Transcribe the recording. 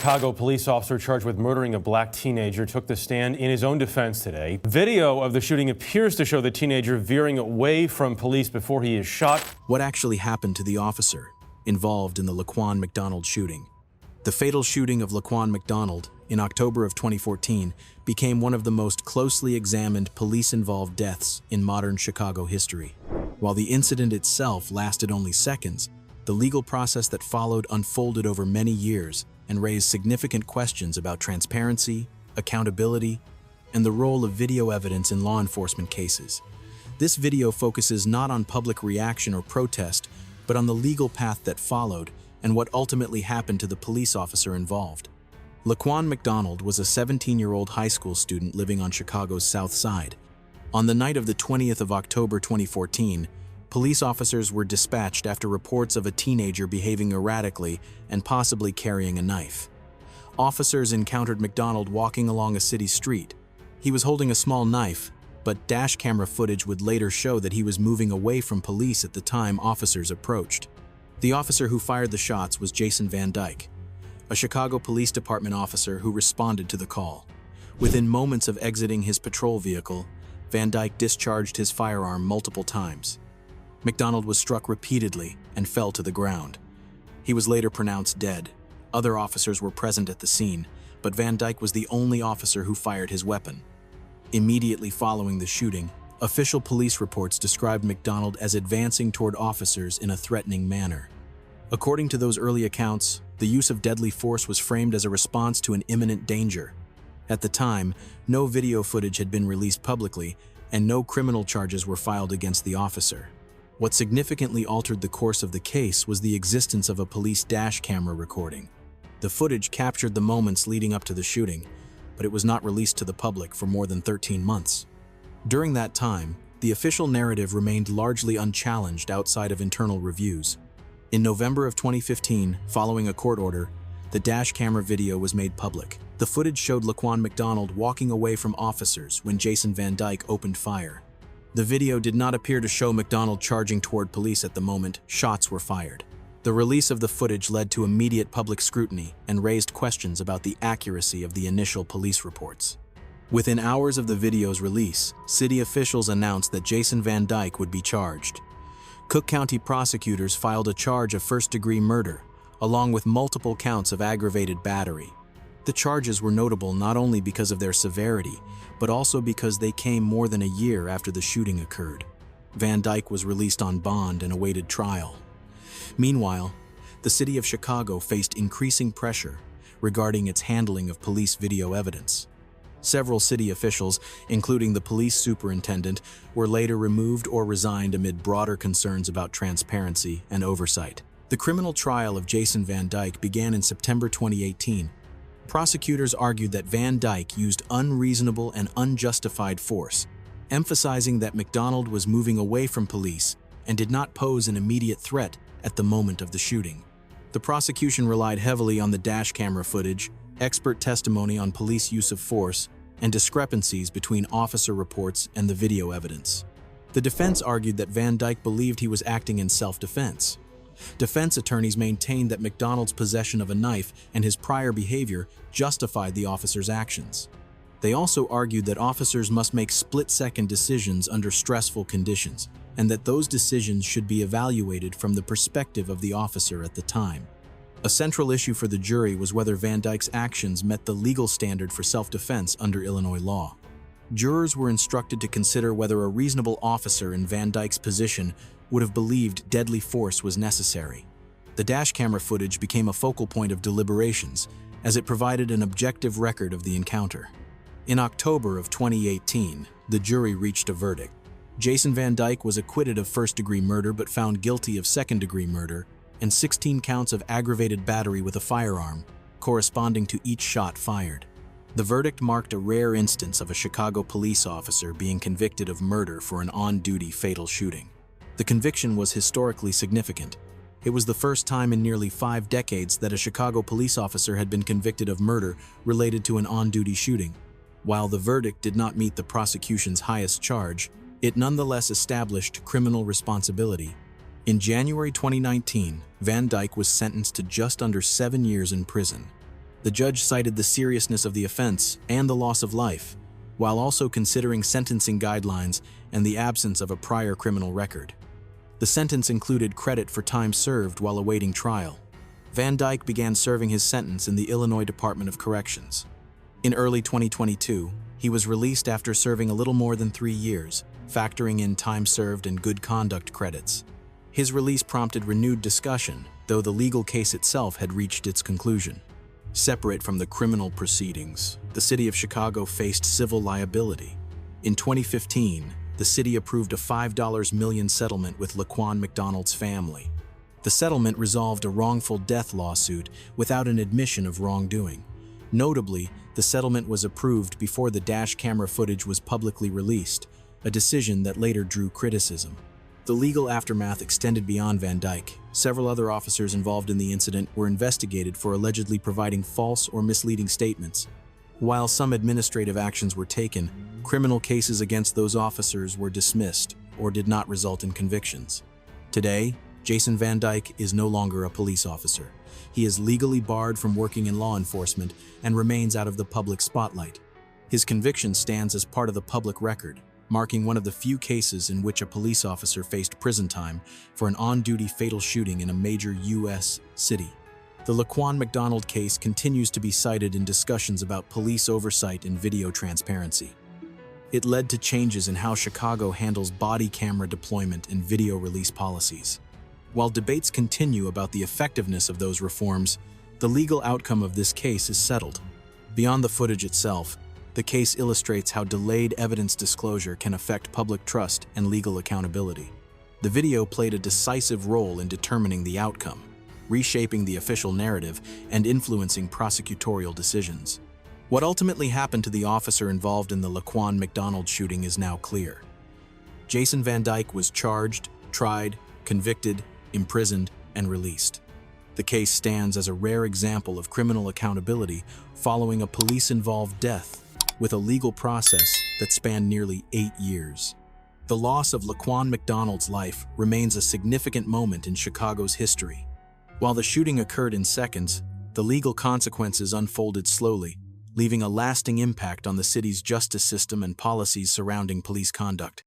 Chicago police officer charged with murdering a black teenager took the stand in his own defense today. Video of the shooting appears to show the teenager veering away from police before he is shot. What actually happened to the officer involved in the Laquan McDonald shooting? The fatal shooting of Laquan McDonald in October of 2014 became one of the most closely examined police-involved deaths in modern Chicago history. While the incident itself lasted only seconds, the legal process that followed unfolded over many years and raised significant questions about transparency, accountability, and the role of video evidence in law enforcement cases. This video focuses not on public reaction or protest, but on the legal path that followed and what ultimately happened to the police officer involved. Laquan McDonald was a 17-year-old high school student living on Chicago's South Side. On the night of the 20th of October 2014, police officers were dispatched after reports of a teenager behaving erratically and possibly carrying a knife. Officers encountered McDonald walking along a city street. He was holding a small knife, but dash camera footage would later show that he was moving away from police at the time officers approached. The officer who fired the shots was Jason Van Dyke, a Chicago Police Department officer who responded to the call. Within moments of exiting his patrol vehicle, Van Dyke discharged his firearm multiple times. McDonald was struck repeatedly and fell to the ground. He was later pronounced dead. Other officers were present at the scene, but Van Dyke was the only officer who fired his weapon. Immediately following the shooting, official police reports described McDonald as advancing toward officers in a threatening manner. According to those early accounts, the use of deadly force was framed as a response to an imminent danger. At the time, no video footage had been released publicly, and no criminal charges were filed against the officer. What significantly altered the course of the case was the existence of a police dash camera recording. The footage captured the moments leading up to the shooting, but it was not released to the public for more than 13 months. During that time, the official narrative remained largely unchallenged outside of internal reviews. In November of 2015, following a court order, the dash camera video was made public. The footage showed Laquan McDonald walking away from officers when Jason Van Dyke opened fire. The video did not appear to show McDonald charging toward police at the moment shots were fired. The release of the footage led to immediate public scrutiny and raised questions about the accuracy of the initial police reports. Within hours of the video's release, city officials announced that Jason Van Dyke would be charged. Cook County prosecutors filed a charge of first-degree murder, along with multiple counts of aggravated battery. The charges were notable not only because of their severity, but also because they came more than a year after the shooting occurred. Van Dyke was released on bond and awaited trial. Meanwhile, the city of Chicago faced increasing pressure regarding its handling of police video evidence. Several city officials, including the police superintendent, were later removed or resigned amid broader concerns about transparency and oversight. The criminal trial of Jason Van Dyke began in September 2018. Prosecutors argued that Van Dyke used unreasonable and unjustified force, emphasizing that McDonald was moving away from police and did not pose an immediate threat at the moment of the shooting. The prosecution relied heavily on the dash camera footage, expert testimony on police use of force, and discrepancies between officer reports and the video evidence. The defense argued that Van Dyke believed he was acting in self-defense. Defense attorneys maintained that McDonald's possession of a knife and his prior behavior justified the officer's actions. They also argued that officers must make split-second decisions under stressful conditions, and that those decisions should be evaluated from the perspective of the officer at the time. A central issue for the jury was whether Van Dyke's actions met the legal standard for self-defense under Illinois law. Jurors were instructed to consider whether a reasonable officer in Van Dyke's position would have believed deadly force was necessary. The dash camera footage became a focal point of deliberations, as it provided an objective record of the encounter. In October of 2018, the jury reached a verdict. Jason Van Dyke was acquitted of first-degree murder but found guilty of second-degree murder and 16 counts of aggravated battery with a firearm, corresponding to each shot fired. The verdict marked a rare instance of a Chicago police officer being convicted of murder for an on-duty fatal shooting. The conviction was historically significant. It was the first time in nearly 5 decades that a Chicago police officer had been convicted of murder related to an on-duty shooting. While the verdict did not meet the prosecution's highest charge, it nonetheless established criminal responsibility. In January 2019, Van Dyke was sentenced to just under 7 years in prison. The judge cited the seriousness of the offense and the loss of life, while also considering sentencing guidelines and the absence of a prior criminal record. The sentence included credit for time served while awaiting trial. Van Dyke began serving his sentence in the Illinois Department of Corrections. In early 2022, he was released after serving a little more than 3 years, factoring in time served and good conduct credits. His release prompted renewed discussion, though the legal case itself had reached its conclusion. Separate from the criminal proceedings, the city of Chicago faced civil liability. In 2015, the city approved a $5 million settlement with Laquan McDonald's family. The settlement resolved a wrongful death lawsuit without an admission of wrongdoing. Notably, the settlement was approved before the dash camera footage was publicly released, a decision that later drew criticism. The legal aftermath extended beyond Van Dyke. Several other officers involved in the incident were investigated for allegedly providing false or misleading statements. While some administrative actions were taken, criminal cases against those officers were dismissed or did not result in convictions. Today, Jason Van Dyke is no longer a police officer. He is legally barred from working in law enforcement and remains out of the public spotlight. His conviction stands as part of the public record, marking one of the few cases in which a police officer faced prison time for an on-duty fatal shooting in a major U.S. city. The Laquan McDonald case continues to be cited in discussions about police oversight and video transparency. It led to changes in how Chicago handles body camera deployment and video release policies. While debates continue about the effectiveness of those reforms, the legal outcome of this case is settled. Beyond the footage itself, the case illustrates how delayed evidence disclosure can affect public trust and legal accountability. The video played a decisive role in determining the outcome, reshaping the official narrative and influencing prosecutorial decisions. What ultimately happened to the officer involved in the Laquan McDonald shooting is now clear. Jason Van Dyke was charged, tried, convicted, imprisoned, and released. The case stands as a rare example of criminal accountability following a police-involved death, with a legal process that spanned nearly 8 years. The loss of Laquan McDonald's life remains a significant moment in Chicago's history. While the shooting occurred in seconds, the legal consequences unfolded slowly, leaving a lasting impact on the city's justice system and policies surrounding police conduct.